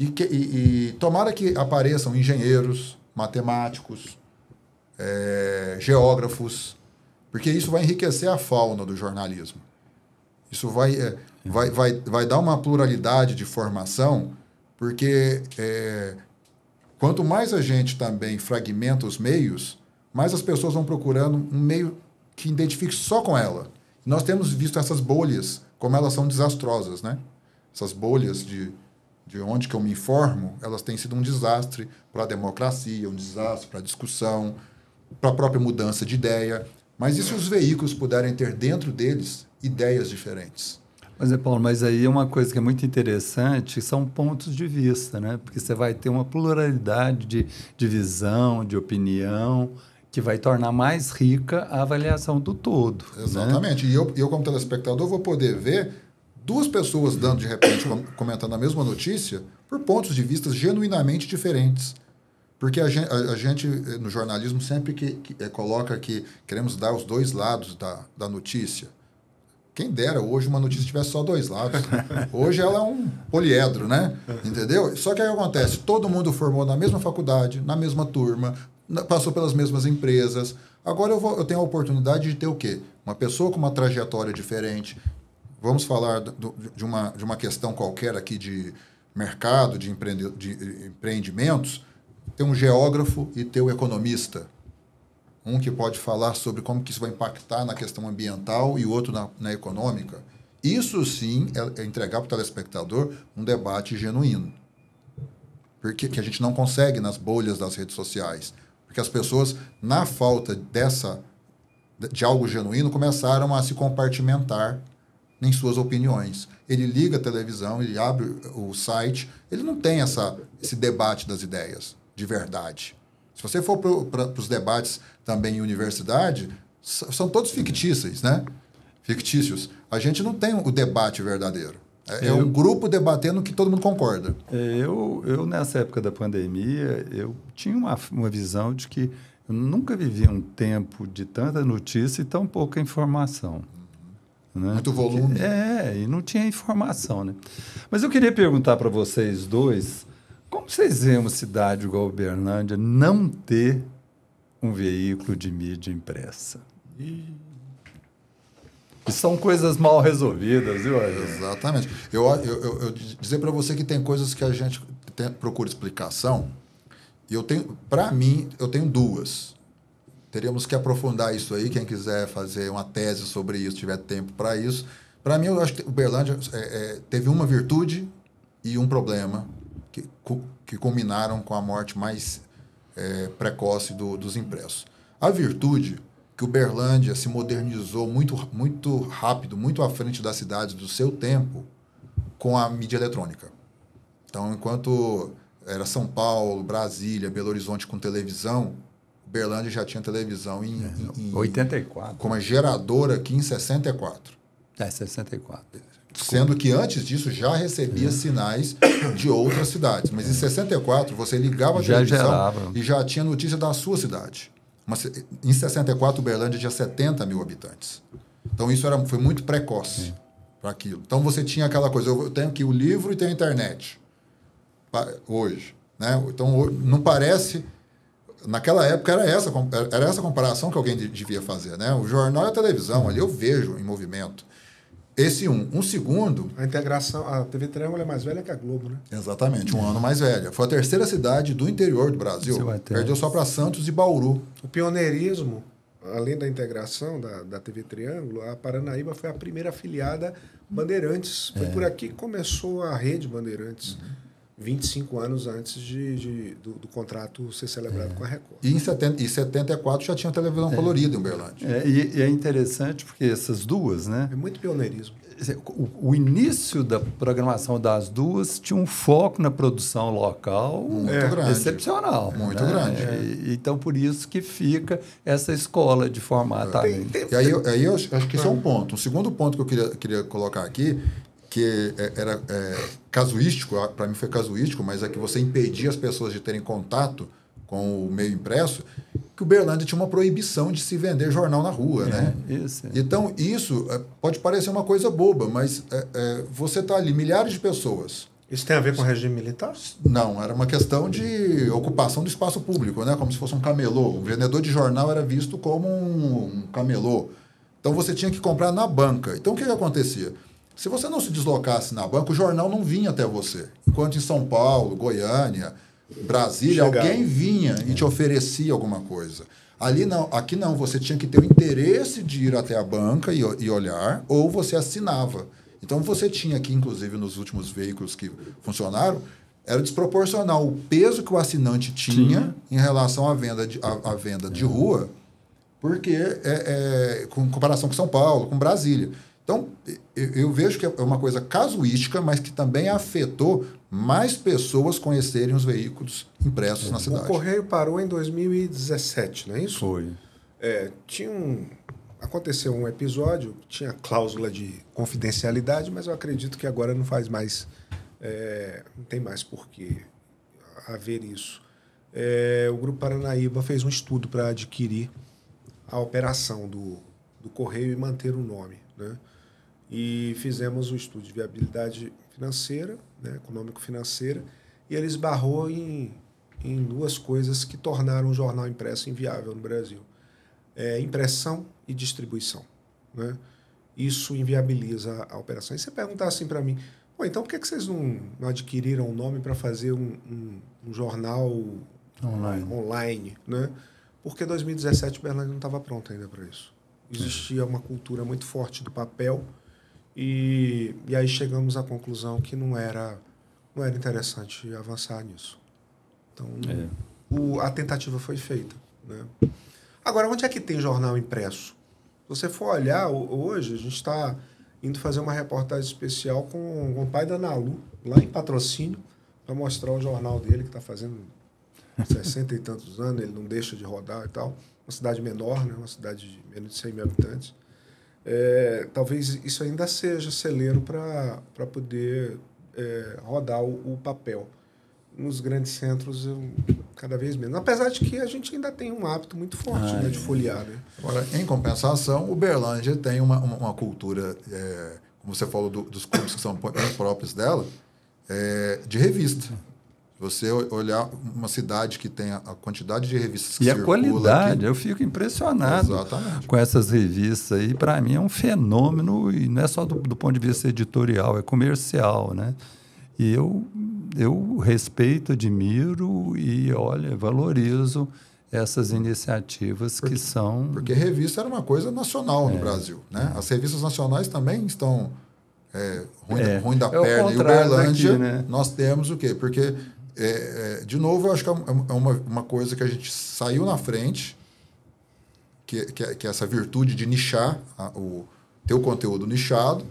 E tomara que apareçam engenheiros, matemáticos, geógrafos, porque isso vai enriquecer a fauna do jornalismo. Isso vai dar uma pluralidade de formação, porque quanto mais a gente também fragmenta os meios, mais as pessoas vão procurando um meio que identifique só com ela. Nós temos visto essas bolhas, como elas são desastrosas, né? Essas bolhas de onde que eu me informo, elas têm sido um desastre para a democracia, um desastre para a discussão, para a própria mudança de ideia. Mas e se os veículos puderem ter dentro deles ideias diferentes? Mas, Paulo, mas aí é uma coisa que é muito interessante, são pontos de vista, né? Porque você vai ter uma pluralidade de visão, de opinião, que vai tornar mais rica a avaliação do todo. Exatamente. Né? E eu, como telespectador, vou poder ver duas pessoas dando, de repente, comentando a mesma notícia, por pontos de vista genuinamente diferentes. Porque a gente no jornalismo, sempre coloca que queremos dar os dois lados da notícia. Quem dera hoje uma notícia tivesse só dois lados. Hoje ela é um poliedro, né? Entendeu? Só que aí acontece, todo mundo formou na mesma faculdade, na mesma turma, passou pelas mesmas empresas. Agora eu tenho a oportunidade de ter o quê? Uma pessoa com uma trajetória diferente. Vamos falar de uma questão qualquer aqui de mercado, de empreendimentos. Ter um geógrafo e ter um economista. Um que pode falar sobre como que isso vai impactar na questão ambiental e outro na econômica. Isso sim é entregar para o telespectador um debate genuíno. Porque que a gente não consegue nas bolhas das redes sociais. Porque as pessoas, na falta de algo genuíno, começaram a se compartimentar em suas opiniões. Ele liga a televisão, ele abre o site, ele não tem esse debate das ideias de verdade. Se você for para os debates também em universidade, são todos fictícios, né? Fictícios. A gente não tem o debate verdadeiro. É um grupo debatendo que todo mundo concorda. Eu nessa época da pandemia, eu tinha uma visão de que eu nunca vivi um tempo de tanta notícia e tão pouca informação. Né? Muito volume. E não tinha informação. Né? Mas eu queria perguntar para vocês dois, como vocês veem uma cidade igual Uberlândia não ter um veículo de mídia impressa? E são coisas mal resolvidas, viu? Exatamente. Eu dizer para você que tem coisas que a gente procura explicação, e para mim, eu tenho duas. Teríamos que aprofundar isso aí, quem quiser fazer uma tese sobre isso, tiver tempo para isso. Para mim, eu acho que Uberlândia teve uma virtude e um problema que culminaram com a morte mais precoce dos impressos. A virtude, que Uberlândia se modernizou muito, muito rápido, muito à frente das cidades do seu tempo, com a mídia eletrônica. Então, enquanto era São Paulo, Brasília, Belo Horizonte com televisão, Uberlândia já tinha televisão em 84. Com uma geradora aqui em 64. 64. Sendo que antes disso já recebia sinais de outras cidades. Mas em 64 você ligava a televisão e já tinha notícia da sua cidade. Em 64, Uberlândia tinha 70 mil habitantes. Então isso foi muito precoce para aquilo. Então você tinha aquela coisa, eu tenho aqui o livro e tenho a internet. Hoje. Né? Então não parece... Naquela época era essa comparação que alguém devia fazer. Né? O jornal e a televisão, ali eu vejo em movimento. Esse um segundo... A integração, a TV Triângulo é mais velha que a Globo, né? Exatamente, um ano mais velha. Foi a terceira cidade do interior do Brasil. Perdeu só para Santos e Bauru. O pioneirismo, além da integração da TV Triângulo, a Paranaíba foi a primeira afiliada Bandeirantes. Foi por aqui que começou a rede Bandeirantes. 25 anos antes do contrato ser celebrado com a Record. E em 74 já tinha televisão colorida em Uberlândia. E é interessante porque essas duas, né? É muito pioneirismo. O início da programação das duas tinha um foco na produção local muito grande. Excepcional. Muito grande. Então, por isso que fica essa escola de formatamento. E aí eu acho que esse é um ponto. Um segundo ponto que eu queria colocar aqui, que era casuístico, para mim foi casuístico, mas é que você impedia as pessoas de terem contato com o meio impresso, que o Uberlândia tinha uma proibição de se vender jornal na rua. Né? Isso. Então, isso pode parecer uma coisa boba, mas você está ali, milhares de pessoas. Isso tem a ver com o regime militar? Não, era uma questão de ocupação do espaço público, né? Como se fosse um camelô. O vendedor de jornal era visto como um camelô. Então, você tinha que comprar na banca. Então, o que acontecia? Se você não se deslocasse na banca, o jornal não vinha até você. Enquanto em São Paulo, Goiânia, Brasília, alguém vinha e te oferecia alguma coisa. Aqui não, você tinha que ter o interesse de ir até a banca e olhar, ou você assinava. Então você tinha aqui, inclusive nos últimos veículos que funcionaram, era desproporcional o peso que o assinante tinha em relação à venda de rua, porque com comparação com São Paulo, com Brasília. Então, eu vejo que é uma coisa casuística, mas que também afetou mais pessoas conhecerem os veículos impressos na cidade. O Correio parou em 2017, não é isso? Foi. Aconteceu um episódio, tinha cláusula de confidencialidade, mas eu acredito que agora não faz mais, não tem mais por que haver isso. O Grupo Paranaíba fez um estudo para adquirir a operação do Correio e manter o nome, né? E fizemos um estudo de viabilidade financeira, né, econômico-financeira, e ele esbarrou em duas coisas que tornaram o jornal impresso inviável no Brasil. Impressão e distribuição, né? Isso inviabiliza a operação. E você perguntar assim para mim, então por que vocês não adquiriram o nome para fazer um jornal online, né? Porque em 2017 o Uberlândia não estava pronto ainda para isso. Existia uma cultura muito forte do papel e aí chegamos à conclusão que não era interessante avançar nisso. Então, a tentativa foi feita, né? Agora, onde é que tem jornal impresso? Se você for olhar, hoje a gente está indo fazer uma reportagem especial com o pai da Nalu, lá em Patrocínio, para mostrar o jornal dele, que está fazendo 60 e tantos anos, ele não deixa de rodar e tal. Uma cidade menor, né? Uma cidade de menos de 100 mil habitantes. Talvez isso ainda seja celeiro para poder rodar o papel. Nos grandes centros, cada vez menos. Apesar de que a gente ainda tem um hábito muito forte de folhear. Né? Agora, em compensação, Uberlândia tem uma cultura, como você falou dos clubes que são próprios dela, de revista. Se você olhar uma cidade que tem a quantidade de revistas que circula... E a qualidade, aqui, eu fico impressionado com essas revistas aí. Para mim é um fenômeno, e não é só do ponto de vista editorial, é comercial, né? E eu respeito, admiro e, valorizo essas iniciativas que são... Porque revista era uma coisa nacional no Brasil, né? As revistas nacionais também estão ruim da perna. E Uberlândia, daqui, né? nós temos o quê? Porque... de novo, eu acho que é uma coisa que a gente saiu na frente, que é essa virtude de nichar, ter o conteúdo nichado,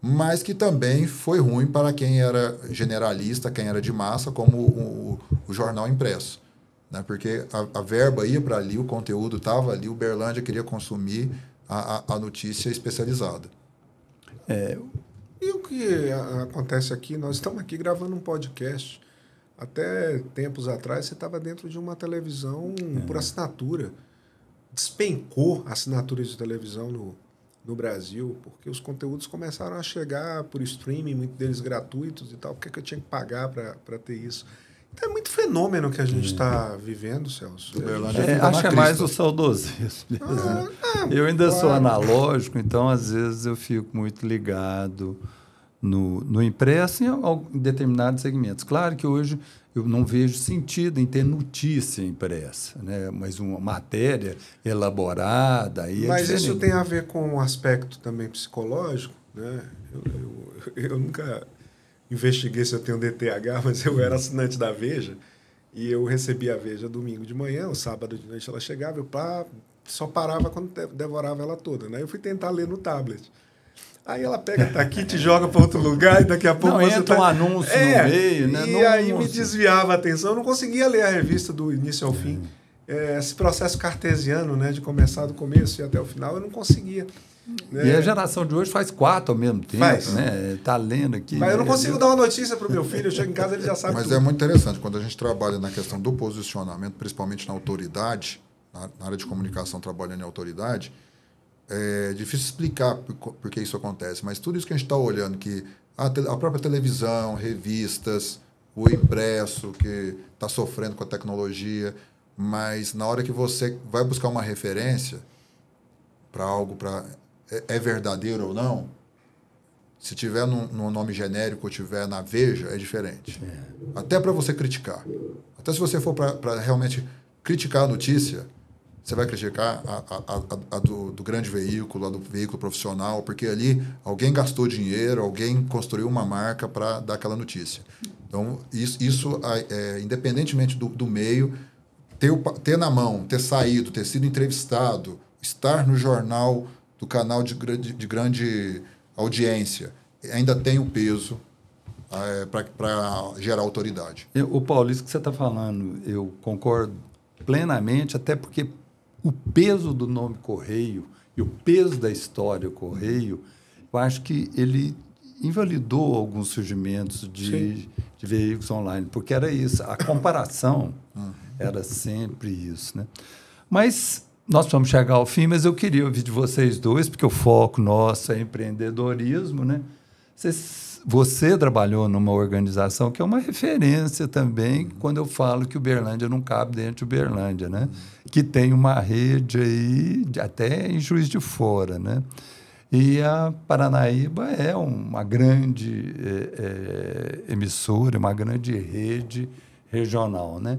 mas que também foi ruim para quem era generalista, quem era de massa, como o jornal impresso. Né? Porque a verba ia para ali, o conteúdo estava ali, o Uberlândia queria consumir a notícia especializada. E o que acontece aqui, nós estamos aqui gravando um podcast. Até tempos atrás, você estava dentro de uma televisão por assinatura. Despencou a assinatura de televisão no Brasil, porque os conteúdos começaram a chegar por streaming, muitos deles gratuitos e tal. Por que eu tinha que pagar para ter isso? Então é muito fenômeno que a gente está vivendo, Celso. Acho que é mais o saudosismo mesmo. Eu ainda sou analógico, então às vezes eu fico muito ligado no impresso em determinados segmentos. Claro que hoje eu não vejo sentido em ter notícia impressa, né? Mas uma matéria elaborada... Mas isso tem a ver com um aspecto também psicológico, né? Eu nunca investiguei se eu tenho DTH, mas eu era assinante da Veja e eu recebia a Veja domingo de manhã, o sábado de noite ela chegava, eu só parava quando devorava ela toda, né? Eu fui tentar ler no tablet. Aí ela pega, tá aqui, te joga para outro lugar e daqui a pouco você entra um anúncio no meio, né? E aí me desviava a atenção, eu não conseguia ler a revista do início ao fim. Esse processo cartesiano, né, de começar do começo e até o final, eu não conseguia. Né? E a geração de hoje faz 4 ao mesmo tempo, né? Tá lendo aqui. Mas eu não consigo dar uma notícia para o meu filho, eu chego em casa ele já sabe. Mas tudo. É muito interessante, quando a gente trabalha na questão do posicionamento, principalmente na autoridade, na área de comunicação trabalhando em autoridade, é difícil explicar por que isso acontece, mas tudo isso que a gente está olhando, que a própria televisão, revistas, o impresso, que está sofrendo com a tecnologia, mas na hora que você vai buscar uma referência para algo, é verdadeiro ou não, se tiver no nome genérico ou tiver na Veja, é diferente. Até para você criticar. Até se você for para realmente criticar a notícia, você vai criticar a do grande veículo, a do veículo profissional, porque ali alguém gastou dinheiro, alguém construiu uma marca para dar aquela notícia. Então, isso independentemente do meio, ter na mão, ter saído, ter sido entrevistado, estar no jornal do canal de grande audiência, ainda tem o peso para gerar autoridade. O Paulo, isso que você está falando, eu concordo plenamente, até porque o peso do nome Correio e o peso da história Correio, eu acho que ele invalidou alguns surgimentos de veículos online, porque era isso, a comparação era sempre isso, né? Mas nós vamos chegar ao fim, mas eu queria ouvir de vocês dois, porque o foco nosso é empreendedorismo, né? Você trabalhou numa organização que é uma referência também, quando eu falo que Uberlândia não cabe dentro de Uberlândia, né? Que tem uma rede aí, até em Juiz de Fora, né? E a Paranaíba é uma grande emissora, uma grande rede regional, né?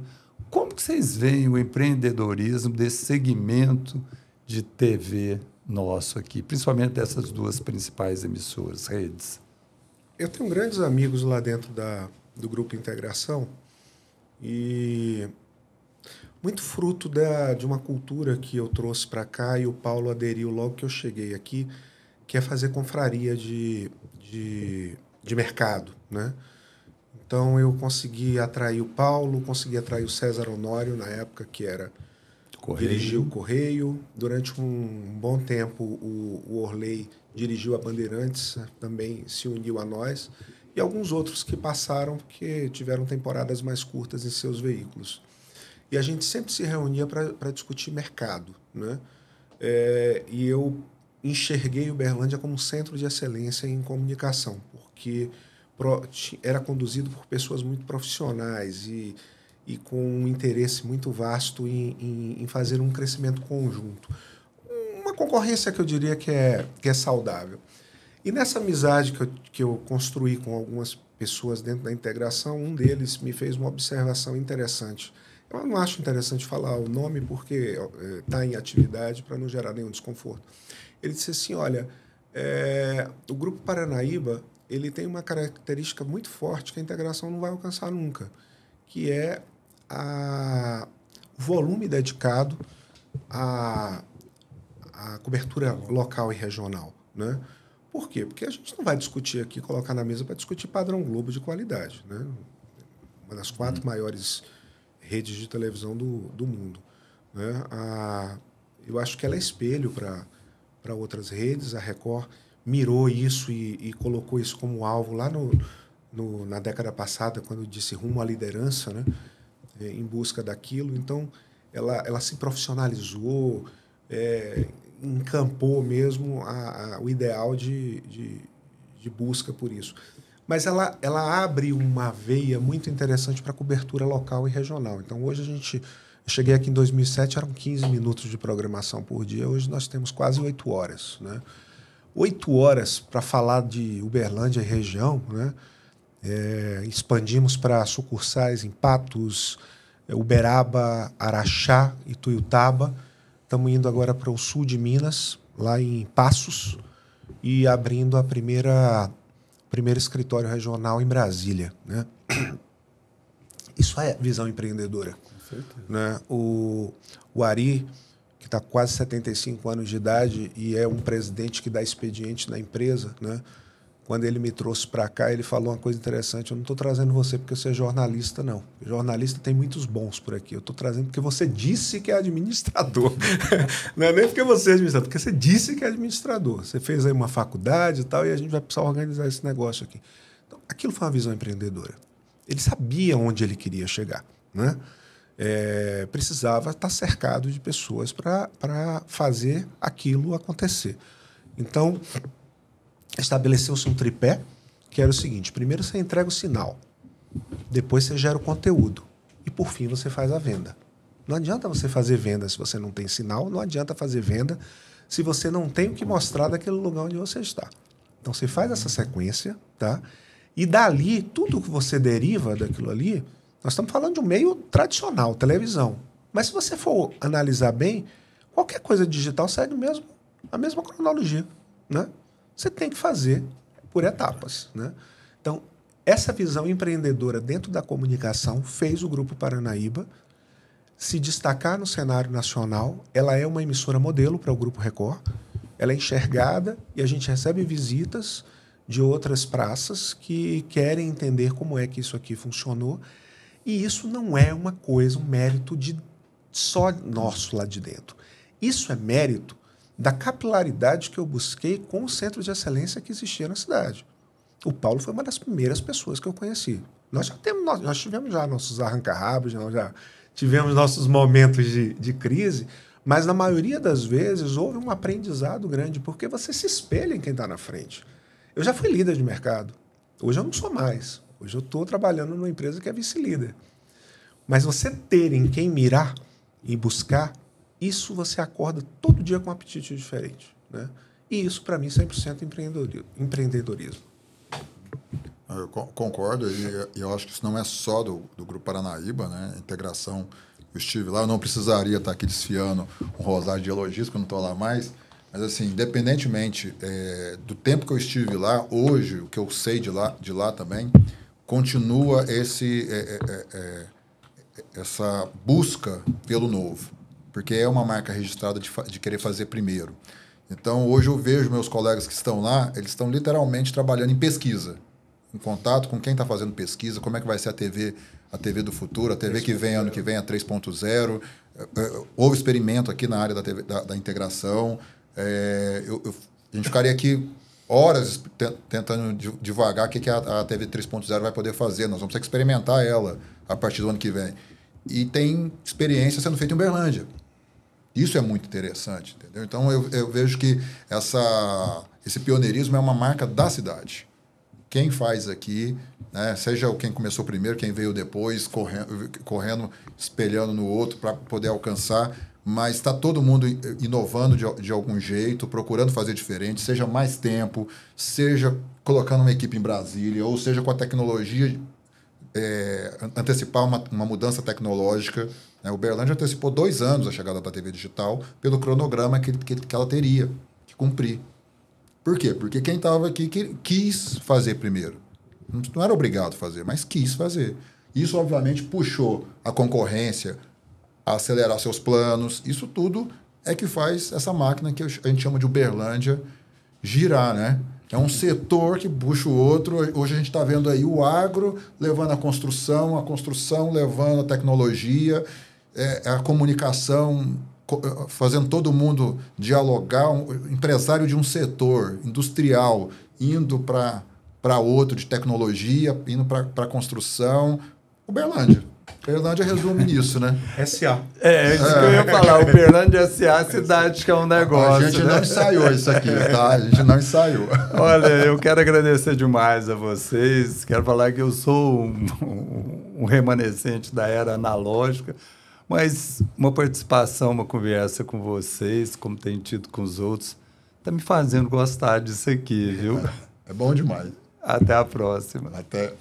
Como que vocês veem o empreendedorismo desse segmento de TV nosso aqui, principalmente dessas duas principais emissoras, redes? Eu tenho grandes amigos lá dentro do Grupo Integração e muito fruto de uma cultura que eu trouxe para cá e o Paulo aderiu logo que eu cheguei aqui, que é fazer confraria de mercado, né? Então, eu consegui atrair o Paulo, consegui atrair o César Honório, na época que dirigiu o Correio. Durante um bom tempo, o Orley dirigiu a Bandeirantes, também se uniu a nós. E alguns outros que passaram, porque tiveram temporadas mais curtas em seus veículos. E a gente sempre se reunia para discutir mercado, né? E eu enxerguei Uberlândia como um centro de excelência em comunicação, porque era conduzido por pessoas muito profissionais e com um interesse muito vasto em fazer um crescimento conjunto. Uma concorrência que eu diria que é saudável. E nessa amizade que eu construí com algumas pessoas dentro da integração, um deles me fez uma observação interessante. Eu não acho interessante falar o nome porque está em atividade para não gerar nenhum desconforto. Ele disse assim, olha, o Grupo Paranaíba ele tem uma característica muito forte que a integração não vai alcançar nunca, que é o volume dedicado à cobertura local e regional, né? Por quê? Porque a gente não vai discutir aqui, colocar na mesa para discutir padrão Globo de qualidade, né? Uma das 4 maiores redes de televisão do mundo, né? Eu acho que ela é espelho para outras redes. A Record mirou isso e colocou isso como alvo lá na década passada, quando disse rumo à liderança, né? Em busca daquilo. Então, ela se profissionalizou, encampou mesmo o ideal de busca por isso. Mas ela abre uma veia muito interessante para cobertura local e regional. Então, hoje eu cheguei aqui em 2007, eram 15 minutos de programação por dia. Hoje nós temos quase 8 horas, né? 8 horas para falar de Uberlândia e região, né? Expandimos para sucursais em Patos, Uberaba, Araxá e Tuiutaba. Estamos indo agora para o sul de Minas, lá em Passos, e abrindo a primeiro escritório regional em Brasília, né? Isso é visão empreendedora. Com certeza. Né? O Ari, que está quase 75 anos de idade e é um presidente que dá expediente na empresa, né? Quando ele me trouxe para cá, ele falou uma coisa interessante. Eu não estou trazendo você porque você é jornalista, não. Jornalista tem muitos bons por aqui. Eu estou trazendo porque você disse que é administrador. Não é nem porque você é administrador, porque você disse que é administrador. Você fez aí uma faculdade e tal, e a gente vai precisar organizar esse negócio aqui. Então, aquilo foi uma visão empreendedora. Ele sabia onde ele queria chegar, né? Precisava estar cercado de pessoas para fazer aquilo acontecer. Então, estabeleceu-se um tripé, que era o seguinte: primeiro você entrega o sinal, depois você gera o conteúdo e, por fim, você faz a venda. Não adianta você fazer venda se você não tem sinal, não adianta fazer venda se você não tem o que mostrar daquele lugar onde você está. Então, você faz essa sequência, tá? E dali, tudo que você deriva daquilo ali, nós estamos falando de um meio tradicional, televisão. Mas se você for analisar bem, qualquer coisa digital segue a mesma cronologia, né? Você tem que fazer por etapas, né? Então, essa visão empreendedora dentro da comunicação fez o Grupo Paranaíba se destacar no cenário nacional. Ela é uma emissora modelo para o Grupo Record. ela é enxergada e a gente recebe visitas de outras praças que querem entender como é que isso aqui funcionou. E isso não é uma coisa, um mérito só nosso lá de dentro. Isso é mérito da capilaridade que eu busquei com o centro de excelência que existia na cidade. O Paulo foi uma das primeiras pessoas que eu conheci. Nós tivemos já nossos arranca-rabos, nós já tivemos nossos momentos de crise, mas na maioria das vezes houve um aprendizado grande, porque você se espelha em quem está na frente. Eu já fui líder de mercado. Hoje eu não sou mais. Hoje eu estou trabalhando numa empresa que é vice-líder. Mas você ter em quem mirar e buscar, isso você acorda todo dia com um apetite diferente, né? E isso, para mim, 100% empreendedorismo. Eu concordo, e eu acho que isso não é só do Grupo Paranaíba, né? A integração, eu estive lá, eu não precisaria estar aqui desfiando um rosário de elogios, que eu não estou lá mais, mas, assim, independentemente do tempo que eu estive lá, hoje, o que eu sei de lá também, continua essa busca pelo novo, porque é uma marca registrada de querer fazer primeiro. Então, hoje eu vejo meus colegas que estão lá, eles estão literalmente trabalhando em pesquisa, em contato com quem está fazendo pesquisa, como é que vai ser a TV do futuro, a TV que vem ano que vem, a 3.0. Houve experimento aqui na área da integração. A gente ficaria aqui horas tentando devagar o que a TV 3.0 vai poder fazer. Nós vamos ter que experimentar ela a partir do ano que vem. E tem experiência sendo feita em Uberlândia. Isso é muito interessante, entendeu? Então, eu vejo que esse pioneirismo é uma marca da cidade. Quem faz aqui, né, seja quem começou primeiro, quem veio depois, correndo espelhando no outro para poder alcançar, mas está todo mundo inovando de algum jeito, procurando fazer diferente, seja mais tempo, seja colocando uma equipe em Brasília, ou seja com a tecnologia, antecipar uma mudança tecnológica. Né? O Uberlândia antecipou 2 anos a chegada da TV digital pelo cronograma que ela teria que cumprir. Por quê? Porque quem estava aqui quis fazer primeiro. Não era obrigado a fazer, mas quis fazer. Isso, obviamente, puxou a concorrência a acelerar seus planos. Isso tudo é que faz essa máquina que a gente chama de Uberlândia girar, né? É um setor que puxa o outro. Hoje a gente está vendo aí o agro levando a construção levando a tecnologia, a comunicação, fazendo todo mundo dialogar, empresário de um setor industrial indo para outro de tecnologia, indo para a construção. Uberlândia resume nisso, né? SA. Isso que eu ia falar. Uberlândia SA, cidade que é um negócio. A gente não ensaiou isso aqui, tá? A gente não ensaiou. Olha, eu quero agradecer demais a vocês. Quero falar que eu sou um remanescente da era analógica, mas uma participação, uma conversa com vocês, como tem tido com os outros, está me fazendo gostar disso aqui, viu? É bom demais. Até a próxima. Até.